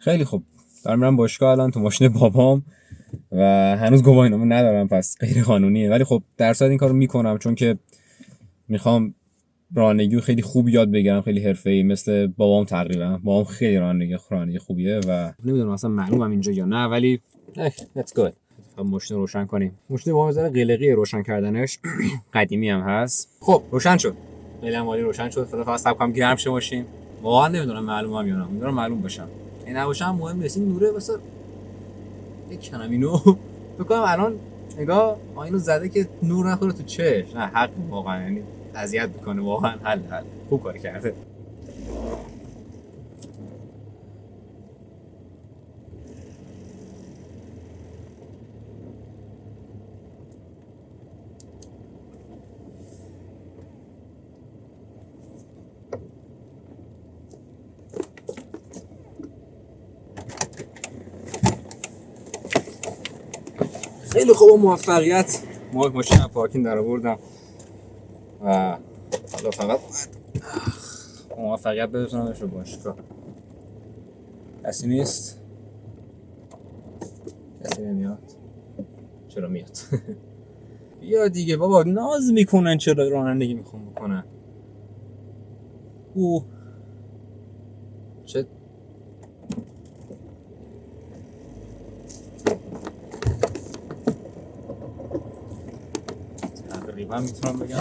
خیلی خوب. دارم میرم باشگاه الان تو ماشین بابام و هنوز گواهینامه ندارم، پس غیر قانونیه، ولی خب در صورت این کارو میکنم چون که میخوام رانندگی خیلی خوب یاد بگیرم، خیلی حرفه‌ای مثل بابام. تقریبا بابام خیلی رانندگی خوبیه و نمیدونم اصلا معلومم اینجا یا نه، ولی let's go. ماشین روشن کنیم. ماشین بابام ذره قلقی روشن کردنش. قدیمی هم هست. خب روشن شد. خیلی هم عالی روشن شد. فقط صبر کنم گرم شه ماشین. واقعا نمیدونم معلومم یا نه. میدونم معلوم بشم. این نباشه هم مهم نیست. این نوره واسه بکنم اینو. فکر کنم الان نگاه اینو زده که نور نخوره تو چشم. نه حق واقعا، یعنی اذیت میکنه واقعا. حل خوب کار کرده. خیلی خوب، موفقیت ماشین از پارکینگ در آوردم و حالا فقط موفقیت برسونمش رو باشگاه. کسی نیست؟ کسی نمیاد؟ چرا میاد؟ بیا دیگه بابا، ناز میکنن چرا رانندگی میخوام بکنن. او چه تقریبا میتونم بگم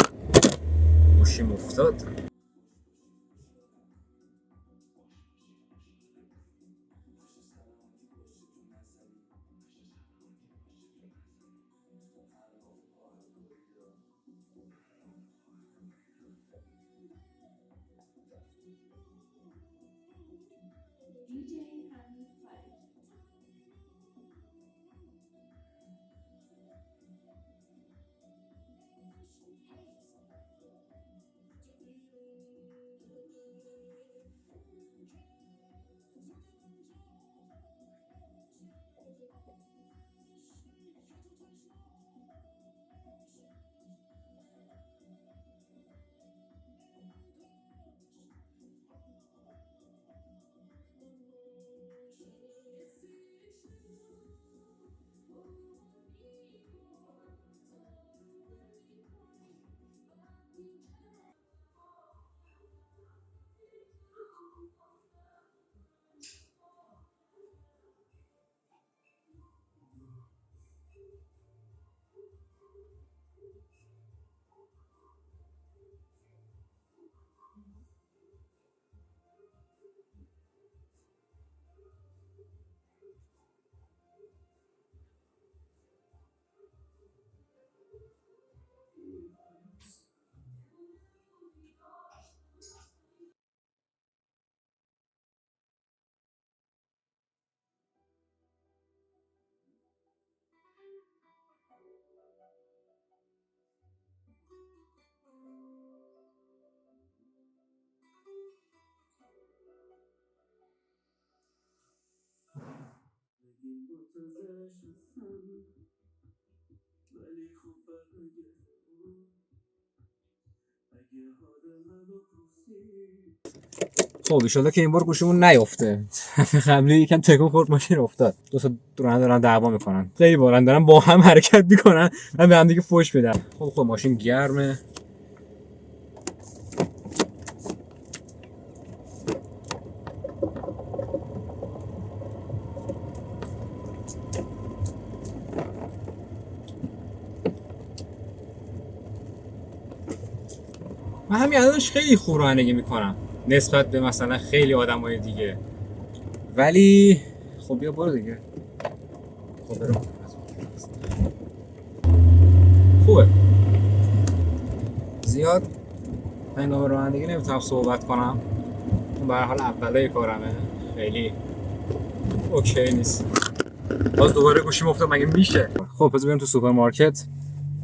گوشیم افتاد. خب ایشالله که این بار گوشمون نیفته. قبلی یکم تکون خورد ماشین افتاد. دو تا دارن دعوا میکنن. خیلی بارن دارن با هم حرکت میکنن. من به هم دیگه فوش بدم. خب ماشین گرمه. من همین الانش خیلی خوب رانندگی میکنم نسبت به مثلا خیلی آدمای دیگه، ولی خب بیا برو دیگه. خب برو. خوبه. زیاد هنگام رانندگی نمیتونم صحبت کنم، اون به هر حال اولای کارمه، خیلی اوکی نیست. باز دوباره گوشیم افتاد، مگه میشه؟ خب پس بریم تو سوپرمارکت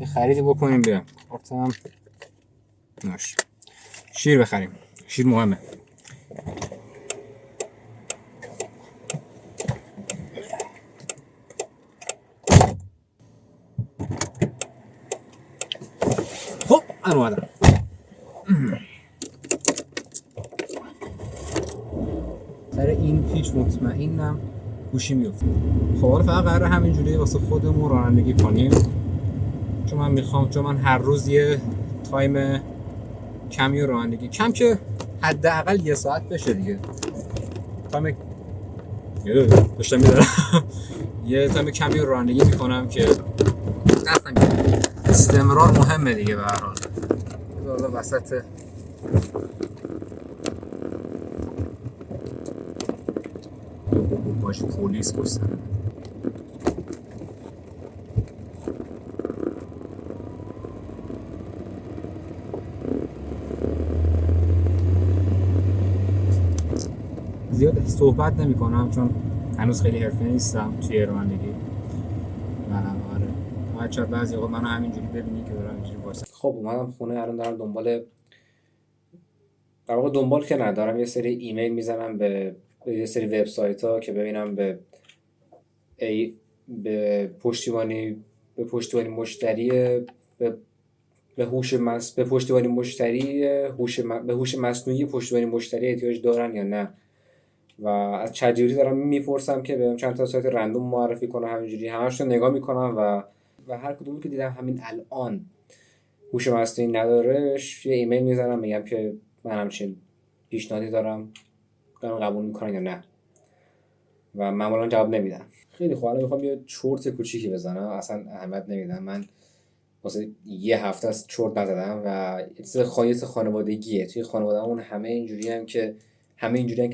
یه خریدی بکنیم. بیام کارتم ناش شیر بخریم. شیر مهمه. خب من اومدم. سر این هیچ مطمئنم گوشی میفته. خب حالا فقط قراره همینجوری واسه خودمون رانندگی کنیم، چون من هر روز یه تایم کمی رانندگی، کم که حداقل 1 ساعت بشه دیگه، تایم داشتم میدارم یه تایم کمی رانندگی میکنم که استمرار مهمه دیگه. به هر حال حالا وسط باشه پلیس بستن. زیاد صحبت نمی کنم چون هنوز خیلی حرفه‌ای نیستم توی رانندگی. آره بعضی وقتا منو همینجوری ببینی که دارم اینجوری واسه. خب اومدم خونه، الان دارم در واقع دنبال که ندارم، یه سری ایمیل میزنم به یه سری وبسایت‌ها که ببینم به پشتیبانی مشتری به هوش مصنوعی پشتیبانی مشتری احتیاج دارن یا نه. و از چت جی پی تی دارم میپرسم که بهم چند تا سایت رندوم معرفی کنه، همینجوری همش رو نگاه میکنم و هر کدومی که دیدم همین الان هوش مصنوعی ندارهش یه ایمیل میزنم میگم که من همچین پیشنهادی دارم قبول میکنن یا نه، و معمولا جواب نمیدن. خیلی خوب الان میخوام یه چرت کوچیکی بزنم، اصلا اهمیت نمیدم، من واسه یه هفته از چرت نزدم و یه چیز خانوادگیه. توی خانوادهمون همه اینجوریان که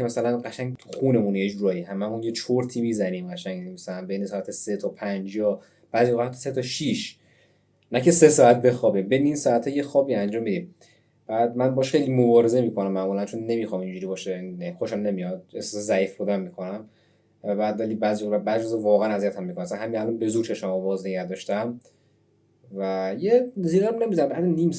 مثلا قشنگ خونمون یه جورایی هممون یه چرتی میزنیم قشنگ، مثلا بین ساعت 3 تا 5 یا بعضی وقت 3 تا 6، نه که 3 ساعت بخوابیم، بین این ساعت‌ها یه خوابی انجام میدیم. بعد من باش خیلی مبارزه میکنم معمولا، چون نمیخوام اینجوری باشه، خوشم نمیاد، احساس ضعیف بودن میکنم. و بعد ولی بعضی روزا واقعا اذیتم میکنه. مثلا همین الان به زور چشمو باز نگه داشتم و یه زیرم نمیزنم، بعد نیم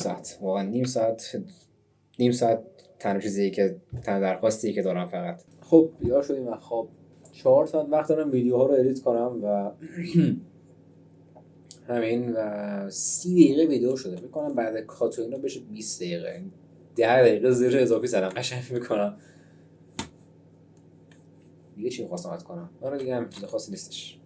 ساعت تنها چیزی که درخواستی که دارم فقط. خب بیدار شدیم و خب 4 ساعت وقت دارم ویدیوها رو ادیت کنم و همین و 30 دقیقه ویدیو شده. فکر کنم بعد کات و اینا بشه 20 دقیقه، 10 دقیقه زیر اضافی زدم قشنگ میکنم دیگه. چی می‌خواستم اد کنم؟ آره دیگه هم چیز خاصی نیستش.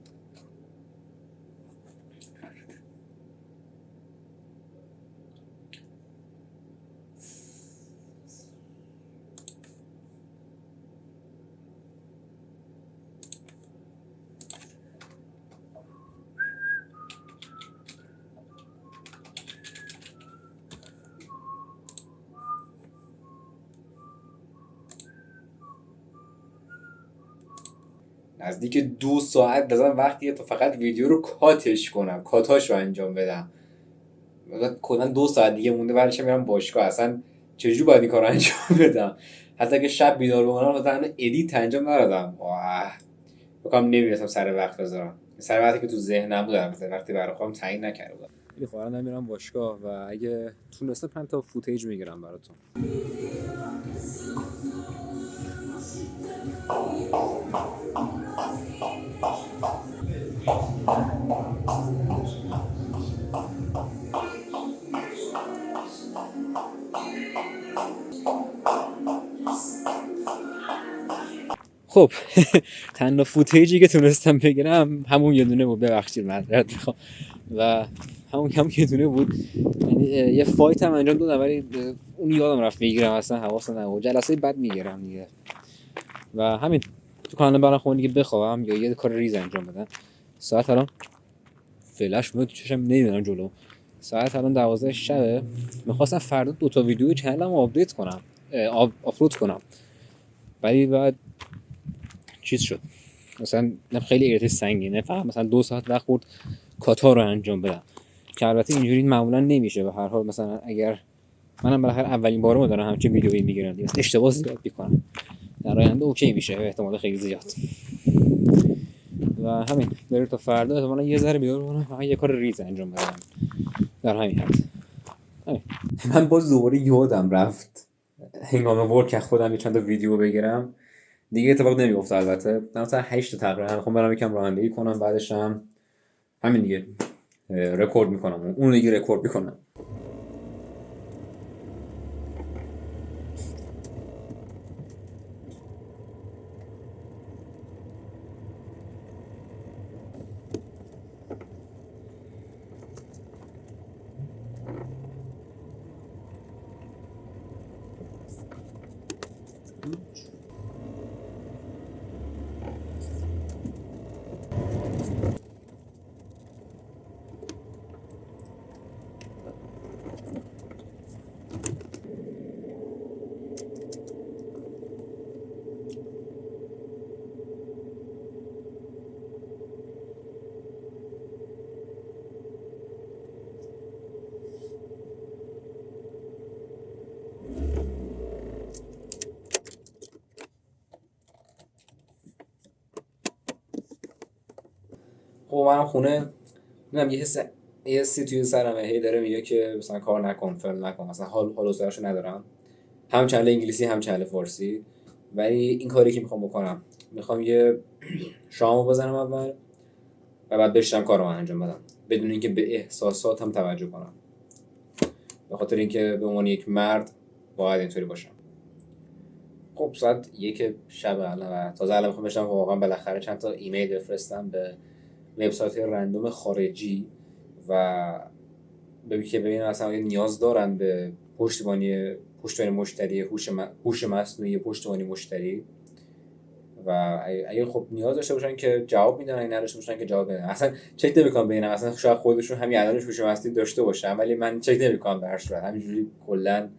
نزدیک 2 ساعت دارم وقتیه تا فقط ویدیو رو کاتاش رو انجام بدم. کلا 2 ساعت دیگه مونده بعدش میرم باشگاه. اصلا چجوری باید این کارو انجام بدم؟ حتی اگه شب بیدار بمونم مثلا ادیت انجام ندادم. بکنم نمیرسم سر وقت بذارم، سر وقتی که تو ذهنم بودم، وقتی برای خودم تعیین نکرده بودم. خیلی خوارا میرم باشگاه و اگه تونستم 5 تا فوتیج میگیرم براتون. خب تنها فوتیجی که تونستم بگیرم همون یه دونه بود، ببخشید معذرت میخوام، و همون یه دونه بود. یعنی یه فایت هم انجام دادم ولی اون یادم رفت بگیرم، اصلا حواسم نبود. جلسه بعد میگیرم دیگه. و همین تو کانال برام خون دیگه بخوام یا یه کار ریز انجام بدم. ساعت الان فلش بود چشم نمیدونم جلو، ساعت الان 12 شبه. میخواستم فردا 2 تا ویدیو چنلمو آپدیت کنم، آپلود کنم، ولی بعد چیز شد، مثلا خیلی ایراد سنگینه، فقط مثلا 2 ساعت وقت برد کاتا رو انجام بدم که البته اینجوری معمولا نمیشه. به هر حال مثلا اگر منم بالاخره اولین بارمو دارم همچین ویدیویی میگیرم دیگه، اشتباه زیاد میکنم، در آینده اوکی میشه به احتمال خیلی زیاد. و همین بریم تا فردا احتمالاً یه ذره بیدار بمونم، فقط یه کار ریز انجام بدم در همین حد. من باز دوباره یادم رفت هنگام ورک خودم یه چند تا ویدیو بگیرم، دیگه اتفاق نمیفته. البته مثلا 8 تقریبا میخوام برام یکم رانندگی کنم، بعدش هم همین دیگه رکورد میکنم، اون دیگه رکورد میکنم. خب منم خونه نمیدونم یه حسی توی سرمه هی داره میگه که مثلا کار نکن فلان نکن، مثلا حال و حوصله‌اشو ندارم، هم چنل انگلیسی هم چنل فارسی. ولی این کاری که میخوام بکنم، میخوام یه شامو بزنم اول و بعد بشینم کارو انجام بدم بدون اینکه به احساساتم توجه کنم، به خاطر اینکه به عنوان یک مرد باید اینطوری باشم. خب ساعت 1 شب الان و تازه الان میخوام بشم واقعا بالاخره چند تا ایمیل بفرستم به وبسایت رندوم خارجی و ببینم اصلا آیا نیاز دارن به پشتیبانی مشتری، هوش مصنوعی پشتیبانی مشتری، و اگه خب نیاز داشته باشن که جواب میدن، اگه نداشته باشن که جواب نمیدن. اصلا چک نمیکنم ببینم اصلا شاید خودشون همین الانش هوش مصنوعی داشته باشن، ولی من چک نمیکنم، در هر صورت همینجوری کلا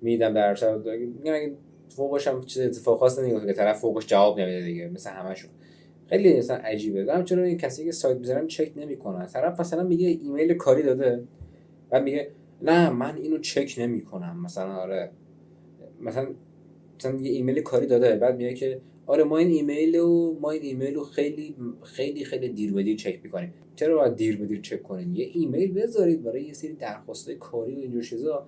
میدم در هر صورت. میگم اگه فوقش هم چیز اتفاق خاصی نمیفته که طرف فوقش جواب نمیده دیگه، مثل همشون. خیلی مثلا عجیبه. دارم چرا این کسی که سایت میذارن چک نمیکنن؟ طرف مثلا میگه ایمیل کاری داده، بعد میگه نه من اینو چک نمیکنم، مثلا آره مثلا یه ایمیل کاری داده، بعد میگه که آره ما این ایمیل رو خیلی خیلی خیلی دیر به دیر چک میکنیم. چرا باید دیر به دیر چک کنین؟ یه ایمیل بذارید برای یه سری درخواستای کاری و اینجور چیزا،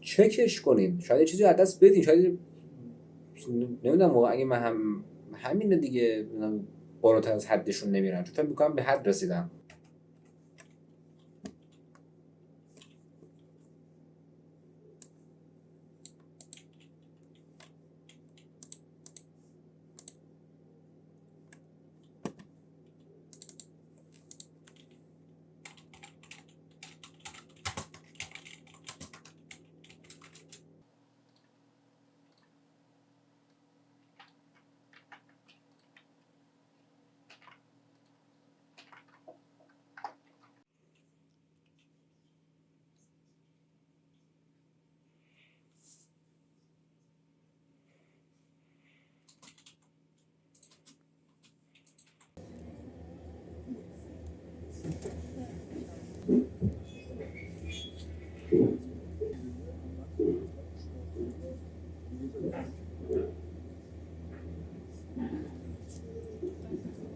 چکش کنین، شاید یه چیزی از دست بدین، شاید نمیدونم اگه من همین دیگه بالاتر از حدشون نمیرن، چون فکر میکنم به حد رسیدم.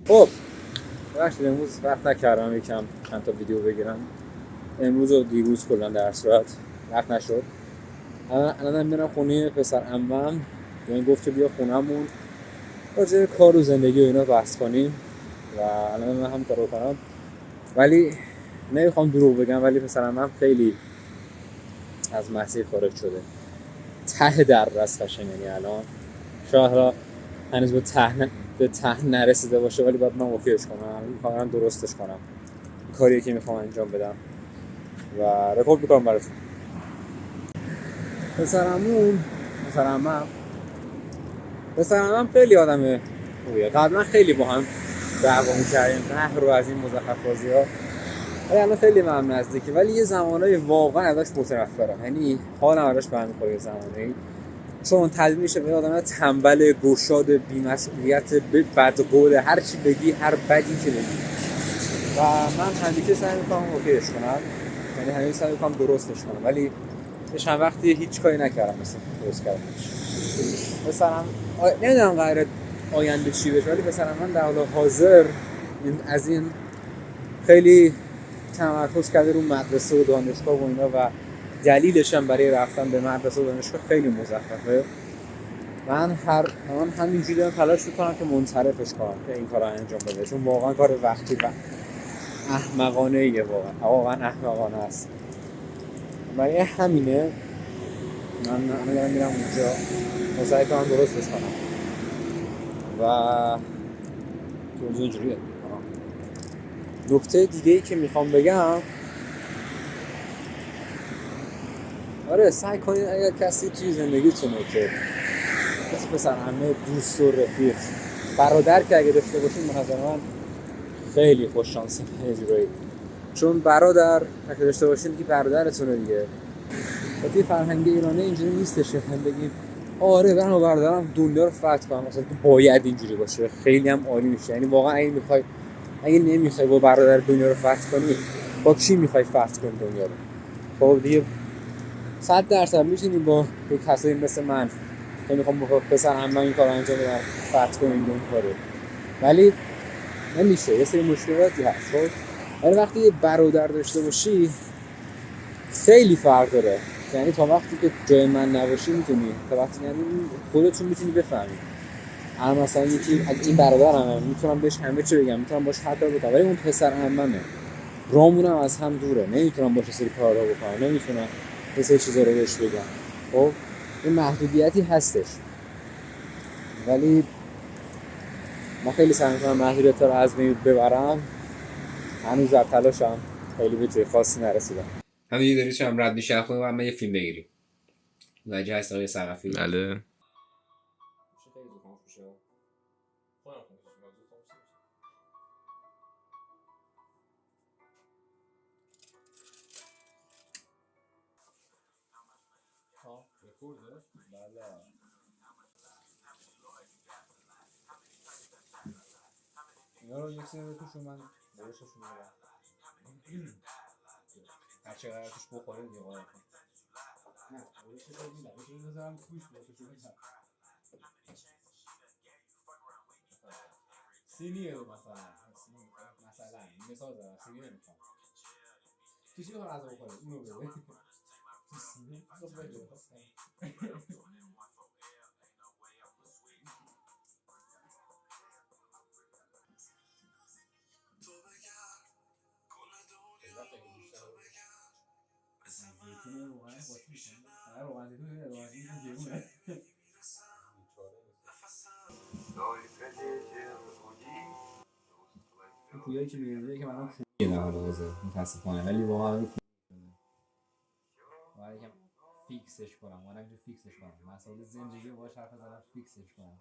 خب ببخشید امروز وقت نکردم یکم چند تا ویدیو بگیرم، امروز و دیروز کلا در صورت وقت نشد. الان میرم خونه پسر عمم، یعنی گفت که بیا خونمون راجع به کار و زندگی و اینا بحث کنیم و الان من هم کارو کنم. ولی نمیخوام دروغ بگم، ولی پسر عمم خیلی از مسیر خارج شده، ته در رس قشنگ، یعنی الان شاید هنوز به ته نرسیده باشه، ولی باید من اوکیش کنم، میخوام درستش کنم کاری که میخوام انجام بدم و رکورد میکنم براتون. پسر عمم خیلی آدم خوبیه. قبلا خیلی با هم دعوا می‌کردیم قهر رو از این مزخرف بازی‌ها، ولی الان خیلی به هم نزدیکی، ولی یه زمانایی واقعا ازش متنفرم، یعنی حالم ازش به هم می‌خوره یه زمانی، چون تبدیل میشه به آدم تنبل، گشاد، بی‌مسئولیت، بدقول، هر چی بگی، هر بدی که بگی، و من همیشه سعی می‌کنم اوکیش کنم، یعنی همیشه سعی می‌کنم درستش کنم، ولی چند وقتی هیچ کاری نکردم مثلا درست کردنش. مثلا نمیدونم قراره آینده چی بشه، ولی مثلا من در حال حاضر از این خیلی تمرکز کرده رو مدرسه و دانشگاه و اینا، و دلیلش هم برای رفتن به مدرسه و دانشگاه خیلی مزخرفه. من همینجوری دارم تلاش میکنم که منصرفش کنم که این کارو انجام بده، چون واقعا کار وقتی و احمقانه ایه، واقعا احمقانه است. برای همینه من دارم میرم اونجا و سعی کنم درستش کنم و موضوع اینجوریه. نکته دیگه ای که میخوام بگم، آره سعی کنید اگر کسی توی زندگیتونه که مثل پسر عمه، دوست و رفیق، برادر که اگه داشته باشین، به نظر من خیلی خوش شانسی اجرایی، چون برادر اگه داشته باشین دیگه برادرتونه دیگه. توی فرهنگ ایرانی اینجوری نیستش که هم بگیم آره من برادرم دنیا رو فتح کنم، مثلا باید اینجوری باشه، خیلی هم عالی میشه. یعنی واقعا اگه نمیخوای با برادر دنیا رو فتح کنی، با کی میخوای فتح کنی دنیا رو؟ خب دیگه 100% میتونی با کسایی مثل من که میخوام با پسر عمم این کارو انجام بدم فتح کنیم دنیا رو، ولی نمیشه، یه سری مشکلاتی هست. خب ولی وقتی یه برادر داشته باشی خیلی فرق داره. یعنی تا وقتی که جای من نباشی میتونی، تا وقتی یعنی خودتون میتونی بفهمید. اما مثلا یکی این برادرم میتونم بهش همه چی بگم، میتونم باش حرف بزنم، ولی اون پسر عممه، رامونم از هم دوره، نمیتونم باش سری کارا بکنم، نمیتونم یه سری چیزا رو بهش بگم. خب این محدودیتی هستش، ولی من خیلی سعی میکنم محدودیت‌ها رو از بین ببرم. هنوز در تلاشم، خیلی به جای خاصی نرسیدم. همین داری چم رد میشه خودم و من یه فیلم بگیریم. وجه هست آقای ثقفی. بله. میشه خیلی زخم میشه. خودم رکورده؟ بله. اینا رو یک سری توشون من برششون میدم. هرچه قرار توش بخوره دیگه قرار کن. نه برشش رو میدم، برشش رو بذارم توش برشش رو میدم. سینیه رو مثلا مثال دارم، سینی نمیخوام. تو چی بخواه غذا بخوره؟ اونو بده. تو سینی خب بده. زیتون روغن قاطی میکنه. هر روغن زیتون روغن زیتون گرونه. این پویایی که میگه که منم پویه در حال حاضر متاسفانه، ولی واقعا رو باید یکم فیکسش کنم، وانا اینجا فیکسش کنم، مسائل زندگی باهاش حرف زدم فیکسش کنم.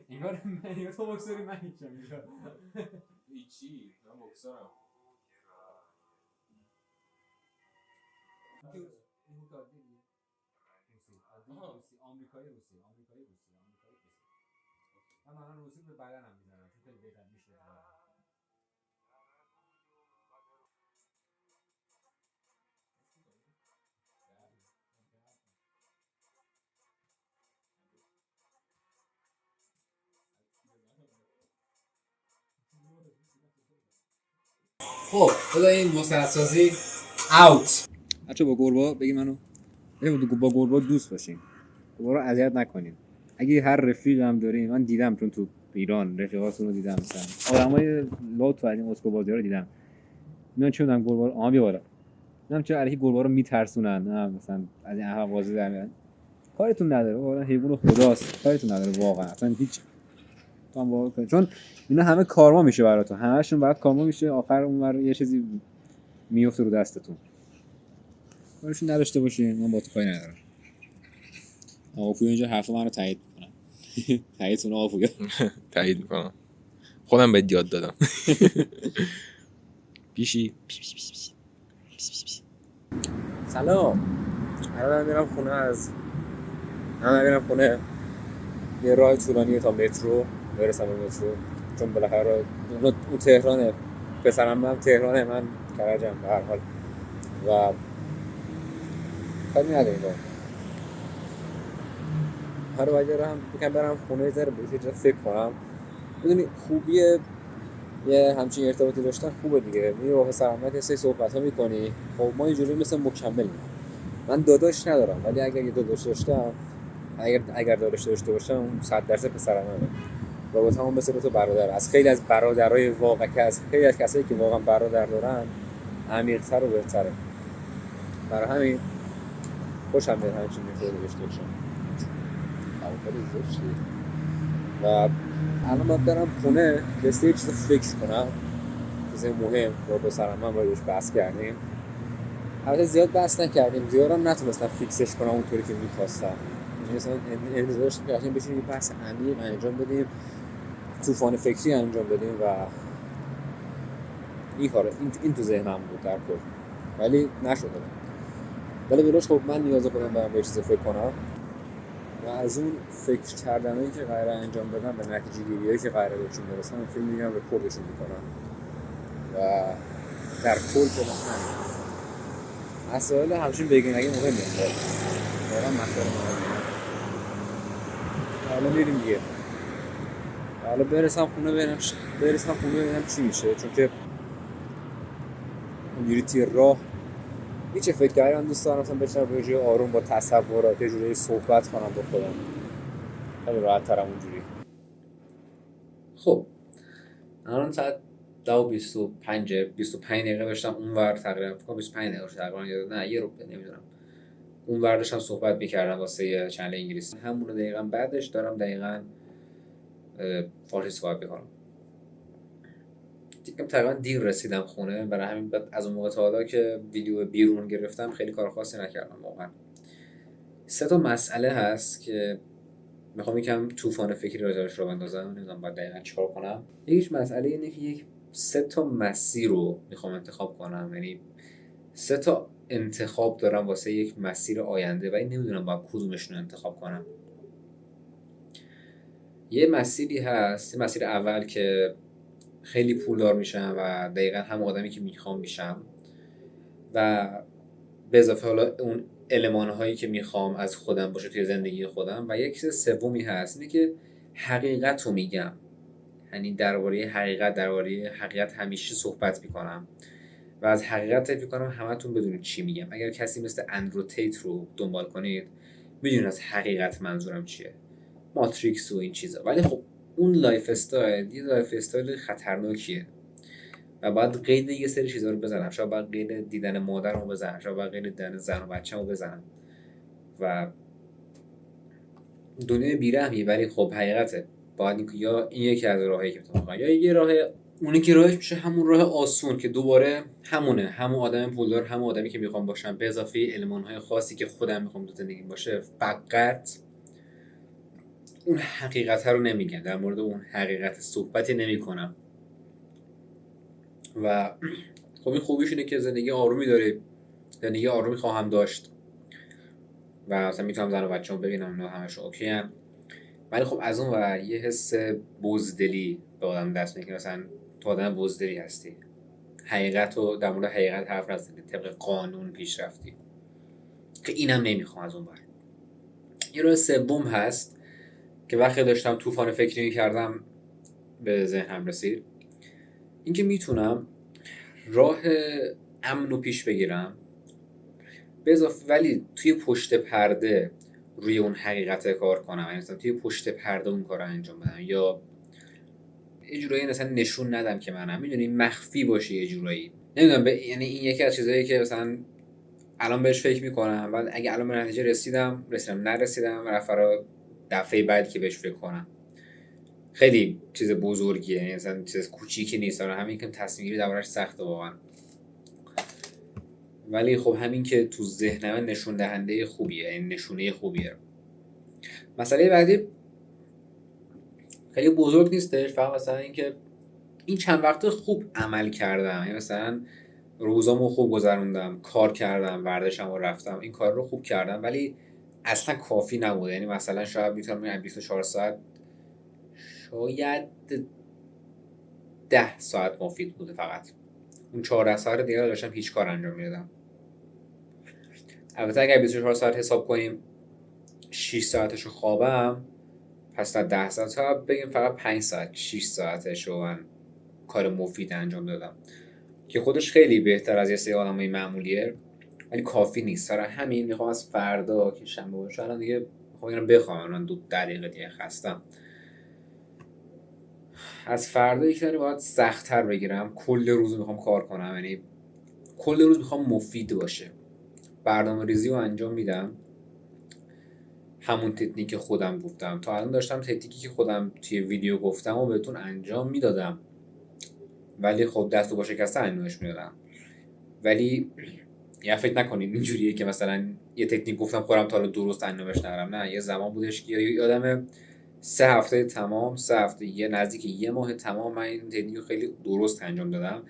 انگار من تو بکسوری من هیچم اینجا. هیچی من بکسورم. این کار دیدی؟ روسی آمریکایی روسی. من روسی به بدنم میزنم چون خیلی بهتر میشه. خب بذار این مستندسازی اوت. بچه با گربا بگی منو با گربا دوست باشین، گربا رو اذیت نکنین. اگه هر رفیق هم دارین، من دیدم چون تو ایران رفیقاتون رو دیدم، مثلا آدمای لات و این اسکو بازی رو دیدم، میان چه میدونم گربا رو بیا بالا، میدونم چه علیکی گربا رو میترسونن، نه مثلا از این احمق بازی در میاد. کارتون نداره واقعا، حیوان خداست، کارتون نداره واقعا، اصلا هیچ هم واقعا، چون اینا همه کارما میشه براتون، همه‌شون برات کارما میشه، آخر اون یه چیزی میفته رو دستتون. کارشون نداشته باشین، من با تو کاری ندارم. آقا پویا اینجا حرف من رو تایید میکنم. تاییدتون آقا پویا. تایید میکنم، خودم بهت یاد دادم. پیشی سلام. الان میرم خونه یه راه طولانیه تا مترو برسم به مترو، چون بالاخره اون تهرانه، پسرم من تهرانه، من کرجم به هر حال، و کاری نداریم با هر وقت هم بکنم برم خونه ذره به چیزا فکر کنم. بدونی خوبیه یه همچین ارتباطی داشتن خوبه دیگه، میری با پسرم یه سری صحبت‌ها می‌کنی. خب ما اینجوری مثل مکمل من داداش ندارم، ولی اگر یه داداش داشتم، اگر داداش داشته باشم، اون 100% پسرمه. رابطه‌مون مثل تو برادر، از خیلی از برادرای واقعی که از خیلی از کسایی که واقعا برادر دارن عمیق‌تر و بهتره. برای همین خوشم میاد همچین می‌خوره داشته باشم. خیلی زشته. و الان باید برم خونه یه سری چیز فکر کنم، چیز مهم با پسرم من باید بحث کردیم. البته زیاد بحث نکردیم، زیاد هم نتونستم فیکسش کنم اونطوری که می‌خواستم. مثلا امروز داشتیم که بشینیم یه بحث عمیق انجام بدیم، طوفان فکری انجام بدیم و این کاره این تو ذهنم بود در کل، ولی نشده. ولی بلاش خب من نیاز خودم برام به چیز فکر کنم و از اون فکر کردنایی که قراره انجام بدم به نتیجه گیریایی که قراره بهشون برسم فیلم میگم رکوردشون میکنم و در کل که همین مسائل همچین بگیم اگه مهمه واقعا مسائل مهمه. حالا میریم دیگه. حالا برسم خونه ببینم چی میشه، چون که اونجوری تیر راه هیچ فکر کردم. من دوست دارم مثلا بشینم یه جای آروم با تصورات یه جوری صحبت کنم با خودم، خیلی راحت ترم اونجوری. خب الان ساعت 10:25 دقیقه داشتم اونور، تقریبا 25 دقیقه تقریبا، نه یه رو نمیدونم، اونور داشتم صحبت میکردم واسه چنل انگلیسی. همون دقیقاً بعدش دارم دقیقاً فارسی صحبت میکنم. دیگه تقریبا دیر رسیدم خونه، برای همین بعد از اون موقع تا حالا که ویدیو بیرون گرفتم خیلی کار خاصی نکردم واقعا. 3 مسئله هست که میخوام یکم طوفان فکری راجعش رو بندازم، نمیدونم باید دقیقاً چیکار کنم. یکیش مسئله اینه که 3 مسیر رو میخوام انتخاب کنم، یعنی 3 انتخاب دارم واسه یک مسیر آینده و این نمیدونم باید کدومشون رو انتخاب کنم. یه مسیری هست، یه مسیر اول که خیلی پولدار میشم و دقیقا هم آدمی که میخوام میشم و به اضافه حالا اون المانهایی که میخوام از خودم باشه توی زندگی خودم. و یک چیز سومی هست، اینه که حقیقت رو میگم، یعنی درباره حقیقت همیشه صحبت میکنم و از حقیقت فکر کنم همتون بدونید چی میگم. اگر کسی مثل اندرو تیت رو دنبال کنید میدونید از حقیقت منظورم چیه، ماتریکس و این چیزا. ولی خب اون لایف استایل یه لایف استایل خطرناکیه و باید قید یه سری چیزا رو بزنم. شاید باید قید دیدن مادرمو بزنم، شاید باید قید دیدن زن و بچه‌مو بزنم و دنیای بیرحمیه. ولی خب حقیقته، باید یا این یکی از راهایی که میتونم، یا یه راه اونی که راهش میشه همون راه آسون که دوباره همون آدم پولدار، همون آدمی که میخوام باشم به اضافه المان‌های خاصی که خودم میخوام تو زندگیم باشه. فقط اون حقیقت رو نمیگن، در مورد اون حقیقت صحبتی نمیکنم. و خب این خوبیش اینه که زندگی آرومی داره، زندگی آرومی خواهم داشت و مثلا میتونم زن و بچه‌مو ببینم، اینا همشون اوکی ان. ولی خب از اون ور یه حس بزدلی به آدم دست میده که مثلا تو آدم بزدلی هستی، حقیقت رو در مورد حقیقت حرف نزدی، طبق قانون پیش رفتی، که اینم نمیخوام از اون ور. یه راه سوم هست که وقتی داشتم طوفان فکری می‌کردم به ذهنم رسید، اینکه میتونم راه امن رو پیش بگیرم به اضافه ولی توی پشت پرده روی اون حقیقت کار کنم، یعنی مثلا توی پشت پرده اون کار رو انجام بدم، یا یه جورایی مثلا نشون ندم که منم، میدونی، مخفی باشه یه جورایی. نمیدونم یعنی این یکی از چیزایی که مثلا الان بهش فکر میکنم، بعد اگه الان به نتیجه رسیدم نرسیدم، رفرا دفعه بعد که بهش فکر کنم. خیلی چیز بزرگیه، یعنی مثلا چیز کوچیکی نیست، همین که تصمیم گیری دربارش سخته واقعا. ولی خب همین که تو ذهنم نشون دهنده خوبیه، این نشونه خوبیه. مسئله بعدی خیلی بزرگ نیستش، فقط مثلا این که این چند وقت خوب عمل کردم، یعنی مثلا روزامو خوب گذروندم، کار کردم، ورزشم رو رفتم، این کار رو خوب کردم، ولی اصلا کافی نبوده. یعنی مثلا شاید میتونم بگم 24 ساعت شاید 10 ساعت مفید بوده فقط. اون 14 ساعت دیگه داشتم هیچ کار انجام میدادم. البته اگر 24 ساعت حساب کنیم 6 ساعتشو خوابم، پس در 10 ساعت بگیم فقط 5 ساعت 6 ساعتشو من کار مفید انجام دادم، که خودش خیلی بهتر از یه سری آدمای معمولیه، ولی کافی نیست. برای همین میخوام از فردا که شنبه باشه، الان دیگه میخوام اینو بخوام، الان 2 دقیقه دیگه خستم، از فردا یک ذره باید سخت‌تر بگیرم. کل روز میخوام کار کنم، یعنی کل روز میخوام مفید باشه. برنامه‌ریزی رو انجام میدم، همون تکنیک خودم گفتم. تا الان داشتم تکنیکی که خودم توی ویدیو گفتم و بهتون انجام میدادم، ولی خب دست و با شکسته انجامش میدادم. ولی یا فکر نکنید اینجوریه که مثلا یه تکنیک گفتم خودم تا حالا درست انجامش ندادم. نه، یه زمان بودش که یادم 3 هفته تمام، 3 هفته یه نزدیک یه ماه تمام من این تکنیک خیلی درست انجام دادم.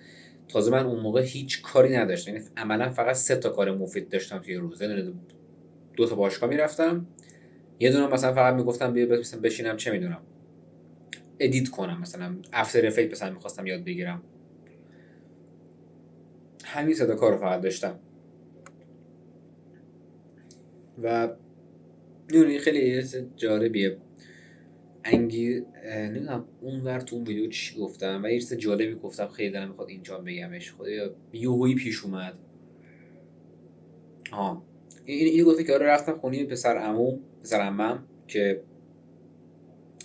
تازه من اون موقع هیچ کاری نداشتم، یعنی عملا فقط 3 کار مفید داشتم توی روز. 2 باشگاه میرفتم، یه دونه مثلا فقط میگفتم بیا مثلا بشینم چه میدونم ادیت کنم، مثلا افتر افکت مثلا میخواستم یاد بگیرم. همین 3 کار رو فقط داشتم و میدونی خیلی جالبیه نمیدونم اون ور تو اون ویدیو چی گفتم و یه چیز جالبی گفتم، خیلی دلم میخواد اینجا بگمش. خدایا یهویی پیش اومد. اینو گفته که آره رفتم خونه پسر عمم که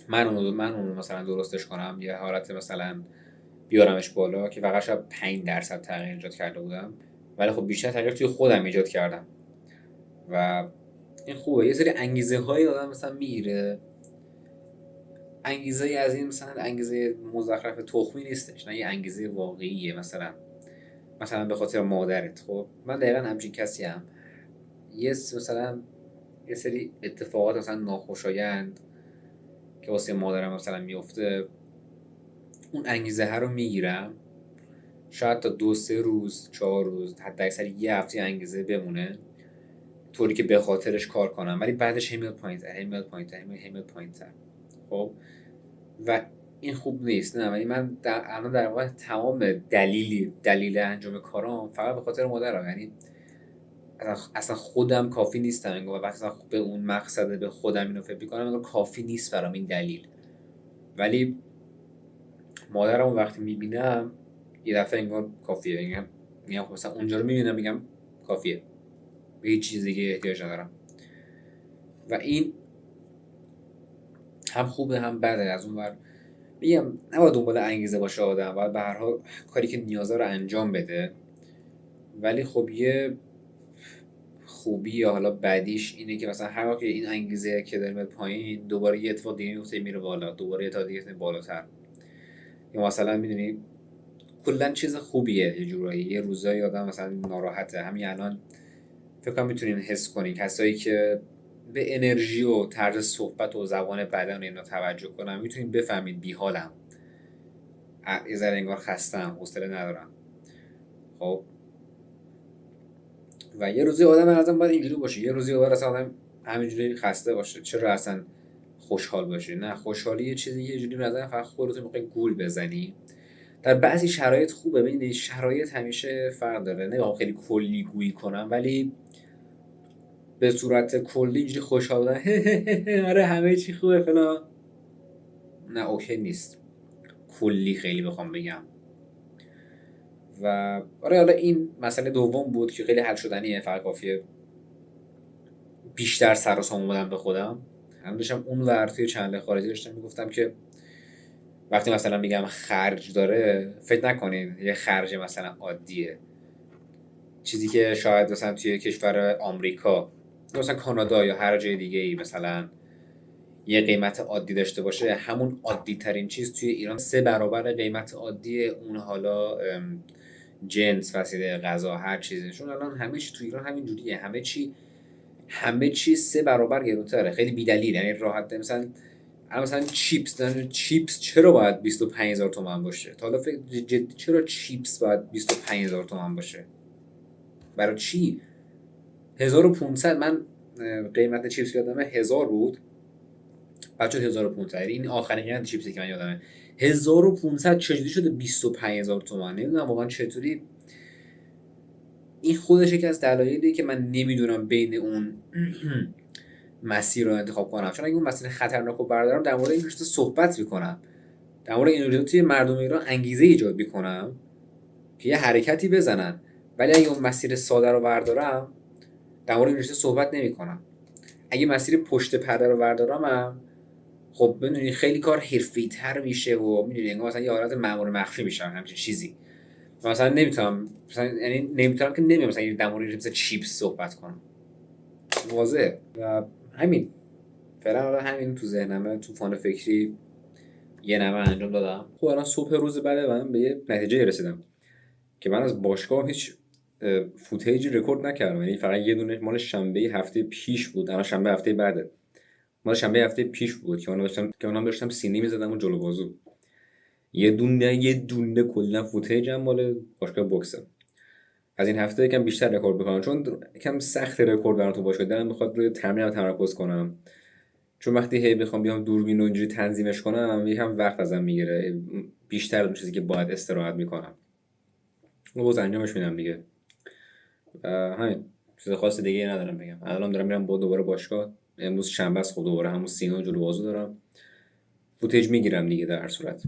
من اونو مثلا درستش کنم، یه حالت مثلا بیارمش بالا که فقط شاید 5% تغییر ایجاد کرده بودم، ولی خب بیشتر تغییر توی خودم ایجاد کردم و این خوبه. یه سری انگیزه های آدم مثلا میگیره، انگیزه از این مثلا انگیزه مزخرف تخمی نیستش، نه یه انگیزه واقعیه. مثلا به خاطر مادرت. خب من دقیقا همچین کسی هم. مثلا یه سری اتفاقات مثلا ناخوشایند که واسه مادرم مثلا میفته، اون انگیزه ها رو میگیرم، شاید تا 2-3 روز 4 روز حتی اکثر یه هفته انگیزه بمونه طوری که به خاطرش کار کنم، ولی بعدش هی میاد پایین‌تر. خب و این خوب نیست. نه ولی من الان در واقع تمام دلیل انجام کارام فقط به خاطر مادرم. یعنی اصلا خودم کافی نیستم انگار، و وقتی به اون مقصد به خودم اینو فکر می‌کنم انگار کافی نیست برام این دلیل. ولی مادرم وقتی میبینم یه دفعه انگار کافیه. میگم خب مثلا اونجا رو میبینم میگم کافیه، به هیچ چیز دیگه احتیاج ندارم. و این هم خوبه هم بده. از اون ور میگم نباید دنبال انگیزه باشه آدم، باید به هر حال کاری که نیازه رو انجام بده. ولی خب یه خوبی یا حالا بدیش اینه که مثلا هر وقت این انگیزه که داره میاد پایین، دوباره یه اتفاق دیگه میفته میره بالا، دوباره یه تا دیگه میفته بالاتر. یا مثلا میدونی کلا چیز خوبیه یه جورایی. یه روزایی آدم مثلا ناراحته، همین الان فکر کنم میتونین حس کنین، کسایی که به انرژی و طرز صحبت و زبان بدن و اینا توجه کنن میتونین بفهمین بیحالم، یه ذره انگار خستم، حوصله ندارم. خب و یه روزی آدم ازم باید اینجوری باشه، یه روزی باید اصلا آدم همینجوری خسته باشه. چرا اصلا خوشحال باشه؟ نه، خوشحالی یه چیزی یه جوری نظر فقط خودت موقع گول بزنی. در بعضی شرایط خوبه. ببینید شرایط همیشه فرق داره. نمیخوام خیلی کلی گویی کنم، ولی به صورت کلی اینجوری خوشحال بودن آره همه چی خوبه فلان، نه اوکی نیست. کلی خیلی بخوام بگم. و آره حالا این مسئله دوم بود که خیلی حل شدنیه، فقط کافیه بیشتر سر و سامون بدم به خودم. هم داشتم اون ور توی چنل خارجی داشتم میگفتم که وقتی مثلا میگم خرج داره، فکر نکنین یه خرج مثلا عادیه، چیزی که شاید مثلا توی کشور آمریکا مثلا کانادا یا هر جای دیگه ای مثلا یه قیمت عادی داشته باشه، همون عادی ترین چیز توی ایران 3 برابر قیمت عادی اون. حالا جنس، وسیله غذا، هر چیزی. چون الان همه چی توی ایران همین جوریه، همه چی 3 برابر گرونتره، خیلی بی‌دلیل. یعنی راحت مثلا چیپس چرا باید 25000 تومان باشه؟ تا حالا فکر جدی چرا چیپس باید 25000 تومان باشه؟ برای چی؟ 1500. من قیمت چیپس یادمه 1000 بود، بعد شد 1500. این آخرین قیمت چیپسی که من یادمه. 1500 چجوری شده 25000 تومان؟ نمیدونم واقعا چطوری. این خودش یکی از دلایلیه که من نمیدونم بین اون مسیر رو انتخاب کنم. چون اگه اون مسیر خطرناک رو بردارم، در مورد این رشته صحبت میکنم، در مورد این رشته توی مردم ایران انگیزه ایجاد میکنم که یه حرکتی بزنن. ولی اگه اون مسیر ساده رو بردارم، در مورد این رشته صحبت نمیکنم. اگه مسیر پشت پرده رو بردارم، خب میدونی خیلی کار حرفه‌ای‌تر میشه و میدونی انگار مثلا یه حالت مأمور مخفی میشم، همچین چیزی. مثلا نمیتونم که نمیام مثلا در مورد مثلا چیپس صحبت کنم، واضحه. و همین فعلا همین تو ذهنمه، تو فان فکری یه نمه انجام دادم. خب الان صبح روز بعد من به یه نتیجه رسیدم که من از باشگاه هیچ فوتیجی رکورد نکردم. یعنی فقط یه دونه مال شنبه هفته پیش بود. الان شنبه هفته بعده. مال شنبه هفته پیش بود که اونم داشتم سینی می‌زدم و جلو بازو. یه دونه کلا فوتیجم مال باشگاه بوکسه. از این هفته یکم بیشتر رکورد بکنم، چون یکم سخت رکورد برام تو باشگاه دارم، میخواد روی تمرینم تمرکز کنم. چون وقتی هی بخوام بیام دوربین رو اینجوری تنظیمش کنم، یکم وقت ازم میگیره، بیشتر اون چیزی که باید استراحت میکنم. باز انجامش میدم دیگه. همین، چیز خاص دیگه ندارم بگم. الان دارم میرم دوباره باشگاه. امروز شنبه است، خب دوباره همون سینه و جلو بازو دارم. فوتیج میگیرم دیگه در هر صورت.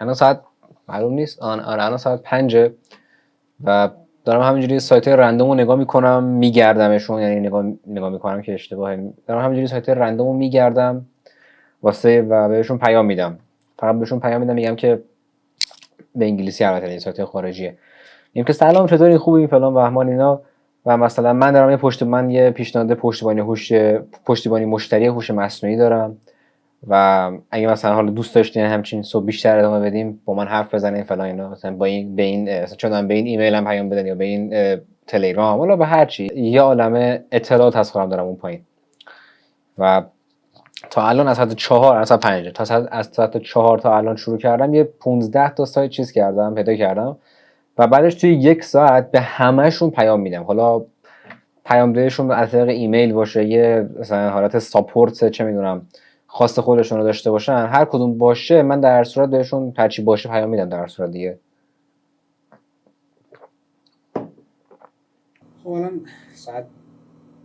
الان ساعت معلوم نیست. آره الان ساعت 5 و دارم همینجوری سایت های رندوم رو نگاه میکنم میگردمشون، یعنی نگاه میکنم که اشتباهه، دارم همینجوری سایت های رندوم رو میگردم واسه و بهشون پیام میدم. فقط بهشون پیام میدم میگم که به انگلیسی، البته این سایت خارجیه، میگم که سلام چطوری، خوبی فلان بهمان اینا، و مثلا من دارم یه پیشنهاد پشتیبانی مشتری هوش مصنوعی دارم و اگه مثلا حالا دوست داشتین همچین صبح بیشتر ادامه بدیم با من حرف بزنین فلان اینا، مثلا به این چون به این ایمیل هم پیام بدن یا به این تلگرام ولا به هر چی، یه عالمه اطلاعات هست خودم دارم اون پایین. و تا الان از ساعت 4 از ساعت 5 از ساعت 4 تا الان شروع کردم، یه 15 تا سایت چیز کردم، پیدا کردم و بعدش توی 1 ساعت به همه‌شون پیام میدم. حالا پیام دهشون از طریق ایمیل باشه، یه مثلا حالت ساپورت چه میدونم خاص خودشون رو داشته باشن، هر کدوم باشه من در صورت بهشون هرچی باشه پیام میدم در صورت دیگه. خب الان ساعت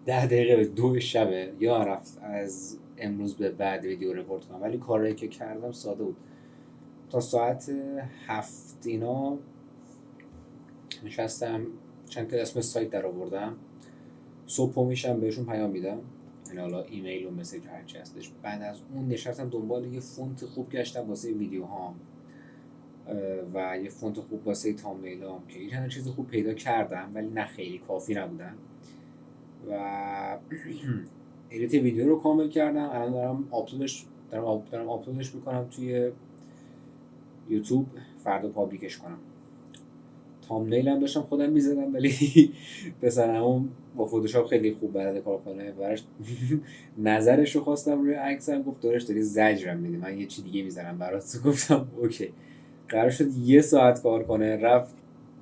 10 دقیقه به 2 شبه، یا رفت از امروز به بعد ویدیو رکورد کنم، ولی کاری که کردم ساده بود. تا ساعت 7 اینا نشستم چند تا اسم سایت در آوردم، صبح میشم بهشون پیام میدم، یعنی حالا ایمیل و مسیج هرچی هستش. بعد از اون نشستم دنبال یه فونت خوب گشتم واسه ویدیوهام و یه فونت خوب واسه تامنیلام که این چند چیز خوب پیدا کردم ولی نه خیلی کافی نبودن و ادیت ویدیو رو کامل کردم. الان دارم آپلودش میکنم توی یوتیوب، فردا پابلیکش کنم. تامنیل هم داشتم خودم میزدم ولی پسرم با فتوشاپ خیلی خوب بلده کار کنه، براش نظرش رو خواستم روی عکسم، گفت داری زجرم میدی، من یه چی دیگه میزنم برات. گفتم اوکی. قرار شد 1 ساعت کار کنه، رفت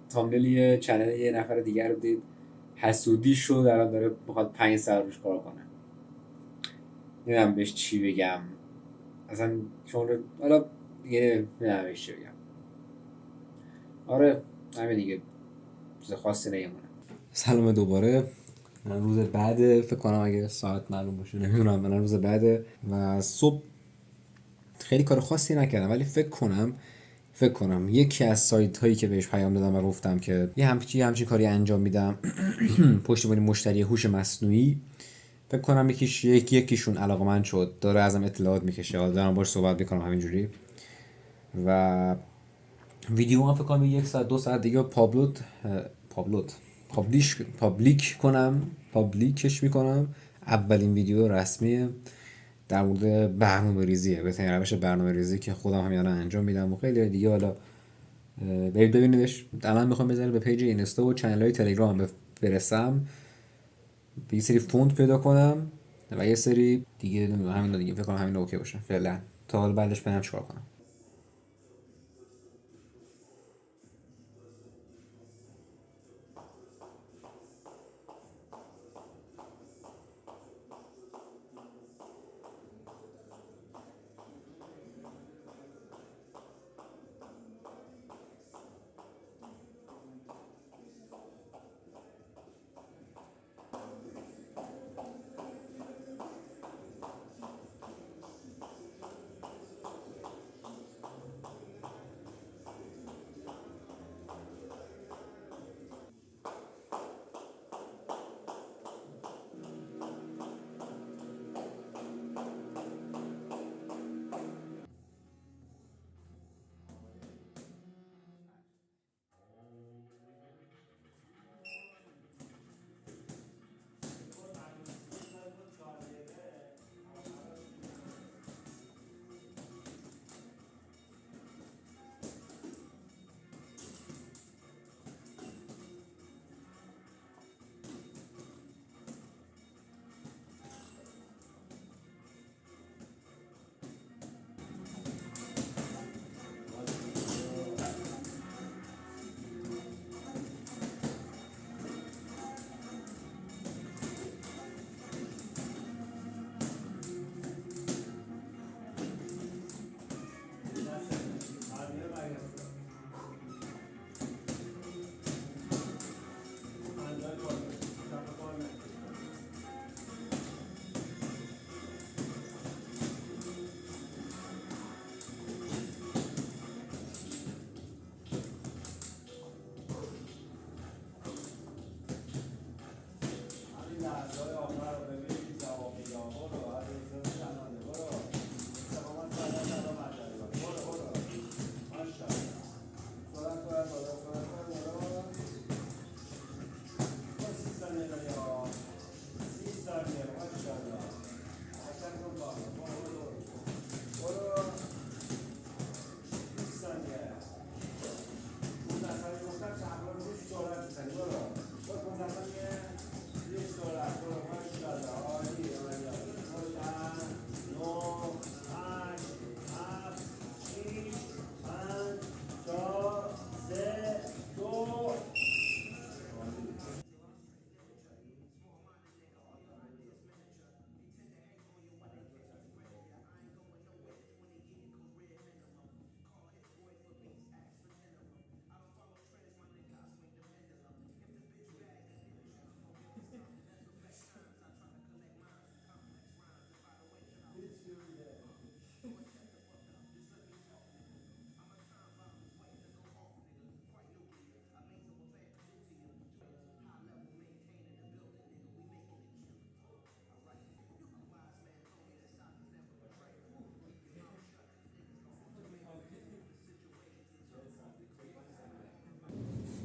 تامنیل یه چنل یه نفر دیگر رو دید، حسودی شد، الان داره بخواد 5 ساعت روش کار کنه. نمیدونم بهش چی بگم اصلا، چون حالا دیگه نمیدونم بهش چی بگم. آره همین دیگه، چیز خاصی نمیمونه. سلام دوباره. من روز بعد، فکر کنم اگه ساعت معلوم باشه نمیدونم، من روز بعد و صبح خیلی کار خاصی نکردم، ولی فکر کنم یکی از سایت هایی که بهش پیام دادم و گفتم که یه همچین کاری انجام میدم پشتیبانی مشتری هوش مصنوعی، فکر کنم یکیشون علاقه‌مند شد، داره ازم اطلاعات میکشه، حالا دارم باهاش صحبت میکنم همینجوری و ویدیو هم فکر کنم 1 ساعت 2 ساعت دیگه پابلیکش میکنم. اولین ویدیو رسمی در مورد برنامه‌ریزیه، بهترین روش برنامه‌ریزی که خودم همین الان انجام میدم و خیلی دیگه حالا برید ببینیدش. الان میخوام بذارم به پیج اینستا و چنل های تلگرام برسم، یه سری فوند پیدا کنم و یه سری دیگه همین دیگه فکر کنم همین اوکی باشه فعلا تا حالا بعدش ببینم چیکار کنم.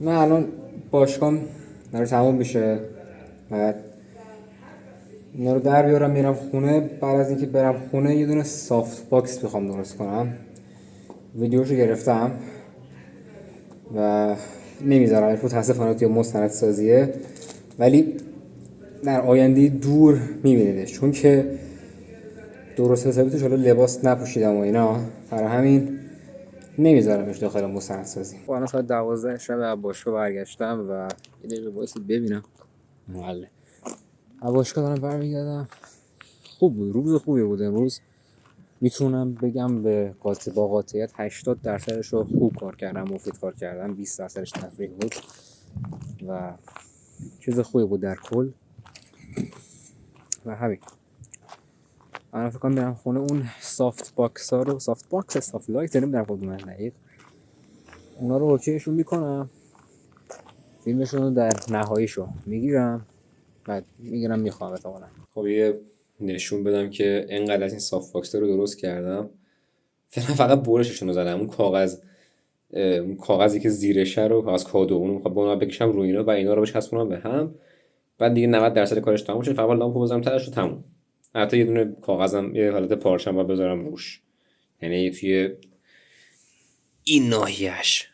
من الان باشگاهم داره تموم میشه، بعد اینا رو در بیارم میرم خونه. بعد از اینکه برم خونه یه دونه سافت باکس میخوام درست کنم. ویدیوشو گرفتم و نمیذارم، متاسفانه توی مستند سازیه، ولی در آینده دور میبینیدش، چون که درست حسابی توش حالا لباس نپوشیدم و اینا، برای همین نمیذارمش داخل مستند سازی. الان ساعت 12 شب از باشگاه برگشتم و یه دقیقه وایسید ببینم معلم از باشگاه دارم برمیگردم. خوب بود، روز خوبی بود امروز. میتونم بگم با قاطعیت 80% رو خوب کار کردم، مفید کار کردم، 20%ش تفریح بود و چیز خوبی بود در کل. و همین الان فکر کنم برم خونه اون سافت باکس ها رو، سافت لایت نمیدونم کدوم دقیق، اونا رو اوکیشون میکنم، فیلمشون رو در نهاییشو میگیرم، بعد میگیرم میخوام اتفاقا. خب یه نشون بدم که انقدر از این سافت باکس رو درست کردم. فقط برششون رو زدم، اون کاغذی که زیرشه رو، کاغذ کادو، اون رو با اون بکشم روی اینا و اینا رو بچسبونم به هم. بعد دیگه 90% کارش تموم شد، فقط لامپو بزنم تهش و تموم. حتی یه دونه کاغذم یه حالت پارچه‌ام بذارم روش، یعنی توی این ناحیه‌اش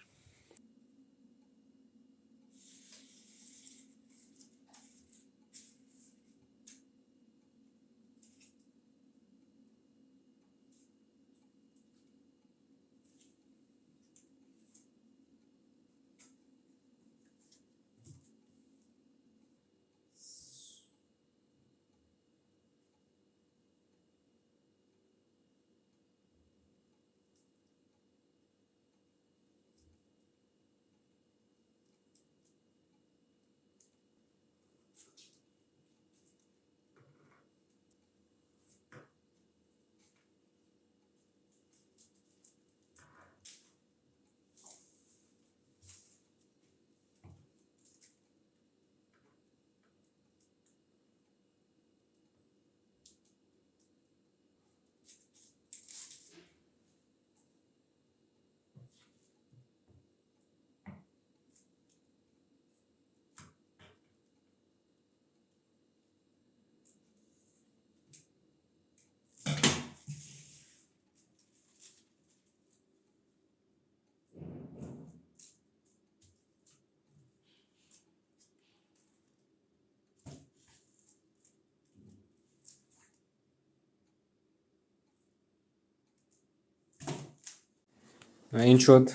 این شد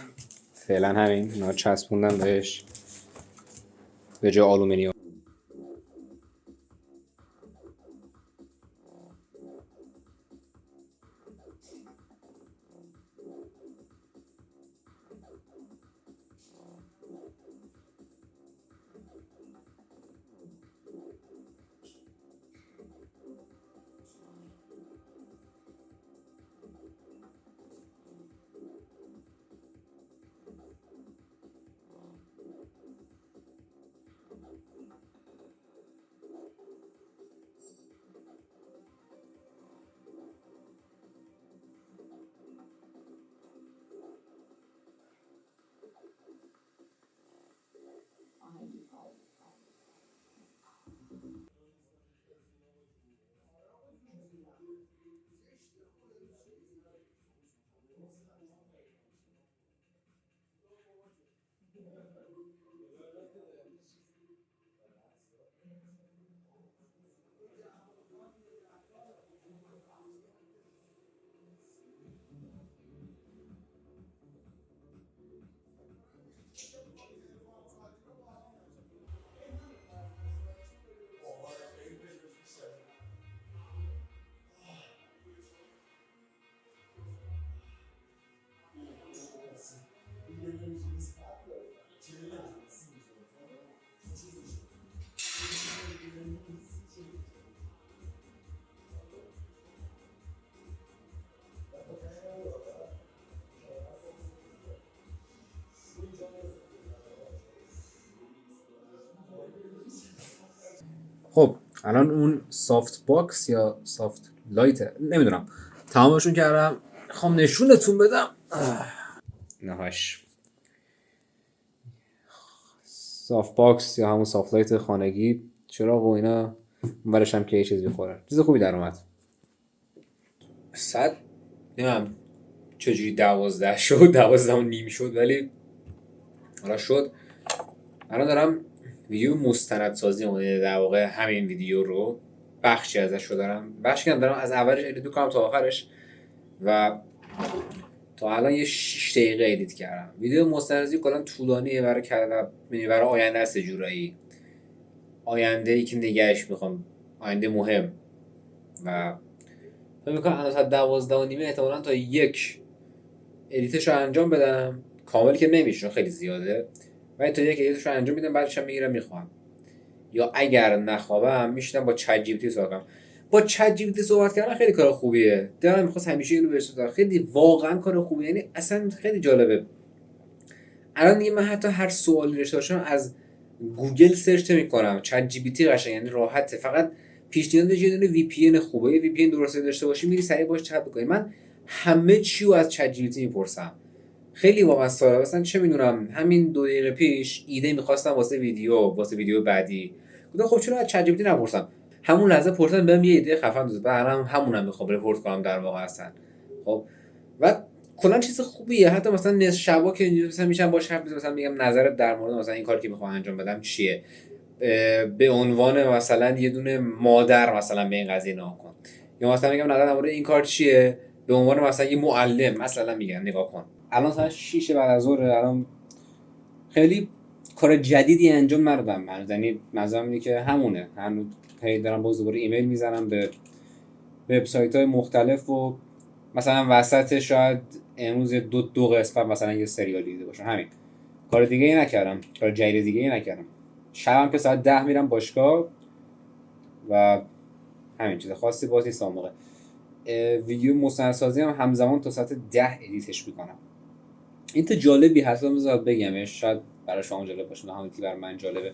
فعلا همین. اینا چسبوندم بهش به جای آلومینیوم. خب الان اون سافت باکس یا سافت لایت نمیدونم تمامشون کردم، میخوام نشونتون بدم. نهاش سافت باکس یا همون سافت لایت خانگی، چراغ و اینا اونورش هم که یه چیز بخوره. چیز خوبی در اومد. ساعت نمیدونم چجوری 12 شد، 12 و نیم شد، ولی حالا شد. الان دارم ویدیو مستندسازی مونه، در واقع همین ویدیو رو بخشی ازش رو دارم از اولش ادیت میکنم تا آخرش و تا الان یه 6 دقیقه ادیت کردم. ویدیو مستندسازی کلا طولانیه برای آینده است، جورایی آینده ای که نگهش میخوام، آینده مهم. و فکر میکنم الان تا 12 و نیمه احتمالاً تا 1 ادیتش رو انجام بدم. کامل که نمیشه، خیلی زیاده، ولی تا 1 ادیتش رو انجام میدم، بعدش هم میگیرم میخوام. یا اگر نخوابم میشینم با چت جی پی تی صحبت کنم. با چت جی پی تی صحبت کردن خیلی کار خوبیه. دلم میخواست همیشه اینو بهش بگم، خیلی واقعا کار خوبیه. یعنی اصلا خیلی جالبه. الان دیگه من حتی هر سوالی داشته باشم از گوگل سرچ نمی‌کنم، چت جی پی تی قشنگ، یعنی راحته. فقط پیشنهادش یه دونه وی پی ان خوبه، وی پی ان درسته داشته باشی، میری سریع باش چت می‌کنی. من همه چی رو از چت جی پی تی میپرسم. خیلی وابسته. مثلا چه میدونم همین 2 دقیقه پیش ایده می‌خواستم واسه ویدیو بعدی. گفتم خب چرا از چت جی پی تی نپرسم؟ همون لحظه پرسیدم بهم یه ایده خفن داد. بعدم همونم میخوام رپورت کنم در واقع هستن. خب و کلا چیز خوبیه. حتی مثلا نصف شبا که اینجوری مثلا میشم باش حرف مثلا میگم نظرت در مورد مثلا این کاری که میخوام انجام بدم چیه، به عنوان مثلا یه دونه مادر مثلا به این قضیه نگاه کن، یا مثلا میگم نظر در مورد این کار چیه به عنوان مثلا یه معلم مثلا میگم نگاه کن. الان ساعت 6 بعد از ظهر، الان خیلی کار جدیدی انجام ندادم من. یعنی منظورم اینه که همونه، هنوز هی دارم باز دوباره ایمیل میزنم به وبسایت‌های مختلف و مثلا وسط شاید امروز دو قسمت مثلا یه سریال دیده باشم. همین، کار دیگه ای نکردم، کار جدید دیگه ای نکردم. شبم که ساعت 10 میرم باشگاه و همین، چیز خاصی باز نیست. موقع ویدیو مستندسازی هم همزمان تا ساعت 10 ادیتش میکنم. این تا جالبی هست، بذار بگمش، شاید برای شما جالب باشه، همین برای من جالبه.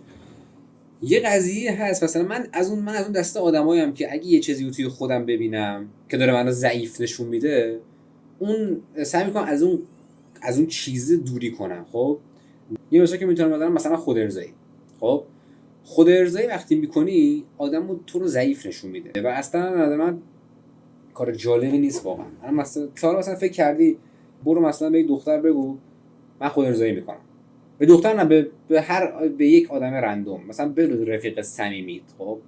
یه قضیه هست، مثلا من از اون دسته آدماییم که اگه یه چیزی رو توی خودم ببینم که داره منو ضعیف نشون میده، اون سعی میکنم از اون چیز دوری کنم. خب یه مثلا که میتونم بگم مثلا خود ارضایی. خب خود ارضایی وقتی میکنی آدمو تو رو ضعیف نشون میده و اصلا من کار جالبی نیست واقعا. من مثلا فکر کردی برو مثلا به یک دختر بگو من خود ارضایی میکنم، به دختر نه، به یک آدم رندوم، مثلا به رفیق صمیمیت. خب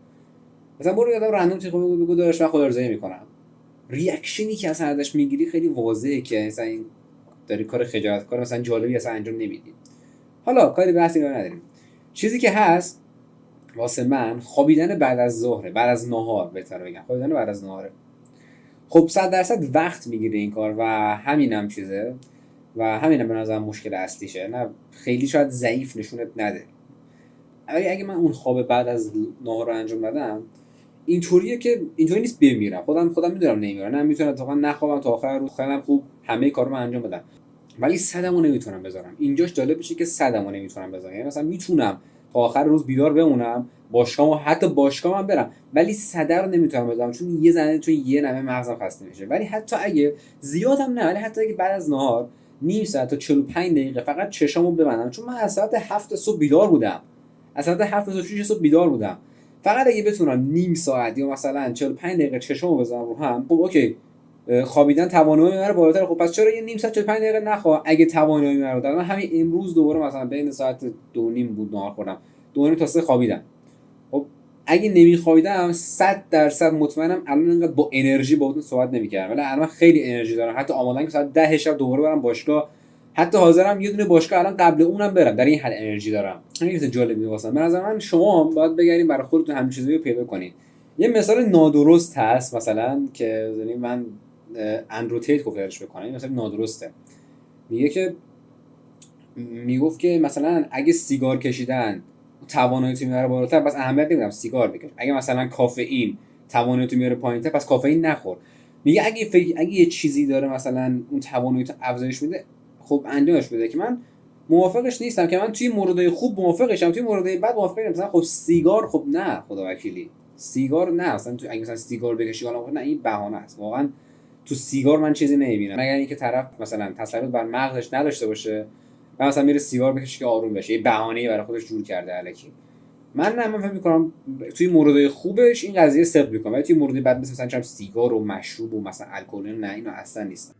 مثلا برو یه آدم رندوم بگو داداش من خود ارضایی میکنم. ریاکشنی که اصلا ازش میگیری خیلی واضحه که مثلا این داری کار خجالت کار مثلا جالبی اصلا انجام نمیدی. حالا کاری بحثی رو نداریم. چیزی که هست واسه من خوابیدن بعد از ظهر، بعد از نهار بهتره بگم، خوابیدن بعد از نهاره. خب 100% وقت میگیره این کار و همینم چیزه و همینم به نظرم مشکل اصلیشه. نه خیلی شاید ضعیف نشونت نده، ولی اگه من اون خواب بعد از نهار رو انجام بدم اینطوریه که اینطوری نیست بمیرم، خودم میدونم نمیرم، نه میتونم تا نخوابم تا آخر روز خیلی خوب همه کارو انجام بدم، ولی صدمو نمیتونم بذارم. اینجاش جالب میشه که صدمو نمیتونم بذارم. یعنی مثلا میتونم تا آخر روز بیدار بمونم، باشگاهمو حتی باشگاهم برم، ولی صد رو نمیتونم بذارم چون یه نمه مغزم خسته میشه. ولی حتی اگه زیادم نه، ولی حتی اگه بعد از نهار نیم ساعت تا 45 دقیقه فقط چشامو ببندم، چون من از ساعت 7 صبح بیدار بودم، از ساعت 7 تا 6 صبح بیدار بودم، فقط اگه بتونم نیم ساعت یا مثلا 45 دقیقه چشامو بزنم رو هم، خب اوکی خوابیدن توانایی منو بالاتر. خب پس چرا یه نیم ساعت 45 دقیقه نخوام اگه توانایی منو دارم؟ من همین امروز دوباره مثلا بین ساعت 2 نیم بود نهار خوردم، 2 تا 3 خوابیدم. خب اگه نمیخوابیدم 100% مطمئنم الان انقدر با انرژی باهاتون صحبت نمیکردم، ولی الان خیلی انرژی دارم، حتی آماده‌ام که ساعت 10 شب دوباره برم باشگاه، حتی حاضرم یه دونه باشگاه الان قبل اونم برم، در این حد انرژی دارم. همین چیز جالبی واسم. به نظر من شما باید بگردین برای خودتون همین چیزی رو پیدا کنید. یه مثال نادرست هست مثلا که یعنی من اندرو تیت گفتش بکنم، این مثلا نادرسته. میگه که میگفت که مثلا اگه سیگار کشیدن تواناییت میاره بالاتر، پس اهمیت نمیدم سیگار بکش. اگه مثلا کافئین تواناییت میاره پایینتر، پس کافئین نخور. میگه اگه یه چیزی داره مثلا اون تواناییت افزایش میده، خب انجامش بده. که من موافقش نیستم، که من توی موردهای خوب موافقشم، توی موردهای بد موافق نیستم. مثلا خب سیگار، خب نه خدا وکیلی سیگار نه، مثلا تو اگه مثلا سیگار بکشی حالا نه، این بهانه است واقعا. تو سیگار من چیزی نمیبینم مگر اینکه طرف مثلا تسلط بر مغزش نداشته باشه و مثلا میره سیگار بکشه که آروم بشه، یه بهانه‌ای برای خودش جور کرده الکی. من فکر می‌کنم توی موردهای خوبش این قضیه صدق می‌کنه، ولی توی موردهای بد مثلا چم سیگار و مشروب و مثلا الکل، نه اینو اصلا نیست.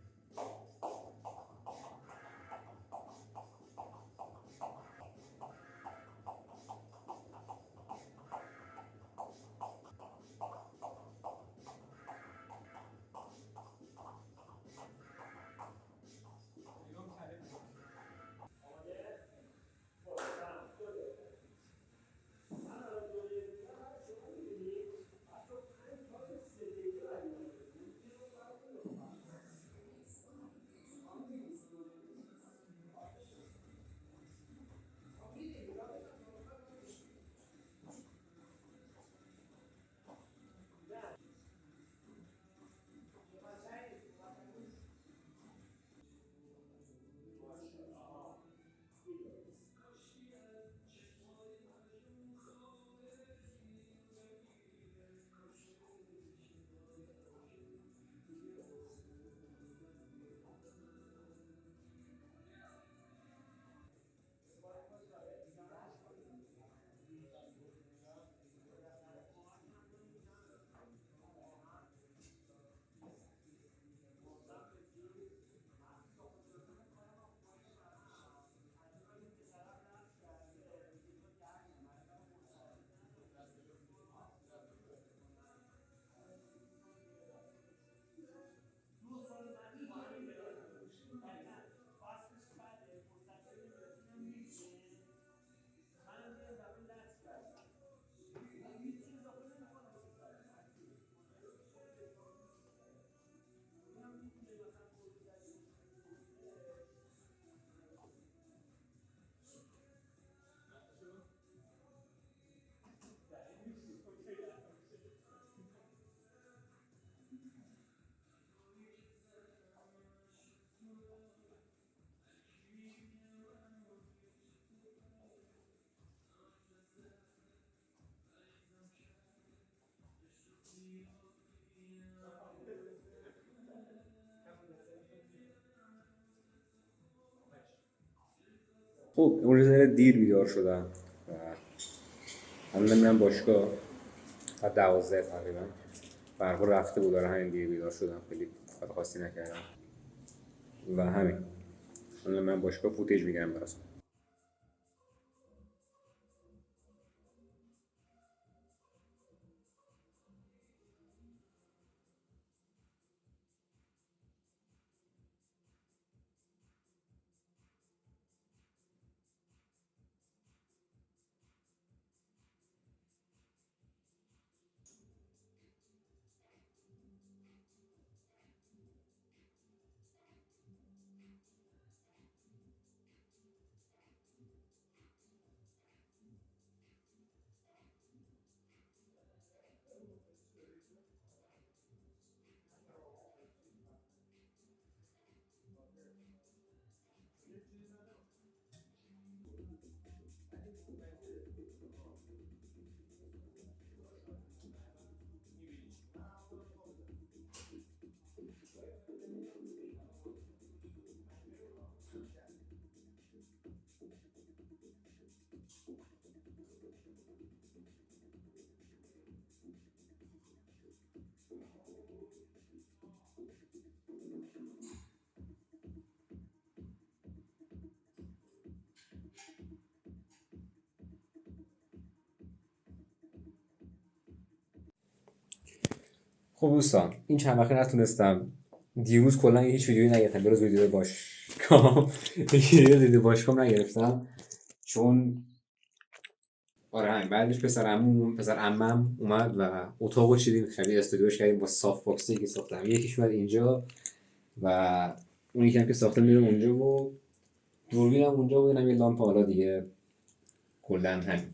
خب اون روز دیر بیدار شدم و الان نمیرم باشگاه، تا 12 تقریبا برقا رفته بود، برای همین دیر بیدار شدم، خیلی کار خاصی نکردم و همین. الان من باشگاه فوتیج میگیرم براتون. خب دوستان این چند وقت نتونستم، دیروز کلا هیچ ویدیویی نگرفتم، بروز ویدیو باشگاه ویدیو باشگاه نگرفتم چون آره همین بعدش پسر عمم اومد و اتاقو چیدیم شبیه استودیوش کردیم با صاف باکسی که ساختم. یکیش اومد اینجا و اون یکی هم که ساخته میره اونجا و دوربینم اونجا بود، اینم یه لامپ حالا دیگه کلا همین.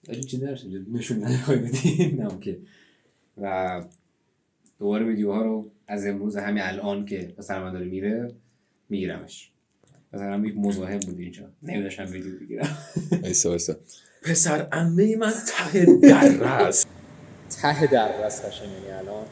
اگه چیزی نشه نشون نداری بدین نم که. و دوباره ویدیوها رو از امروز همین الان که پسر من داره میره میگیرمش. مثلا هم یک مزاحم بود اینجا نمیداشم ویدیو بگیرم. ایسا پسر عمه من ته در است. ته در راست قشنگ یعنی الان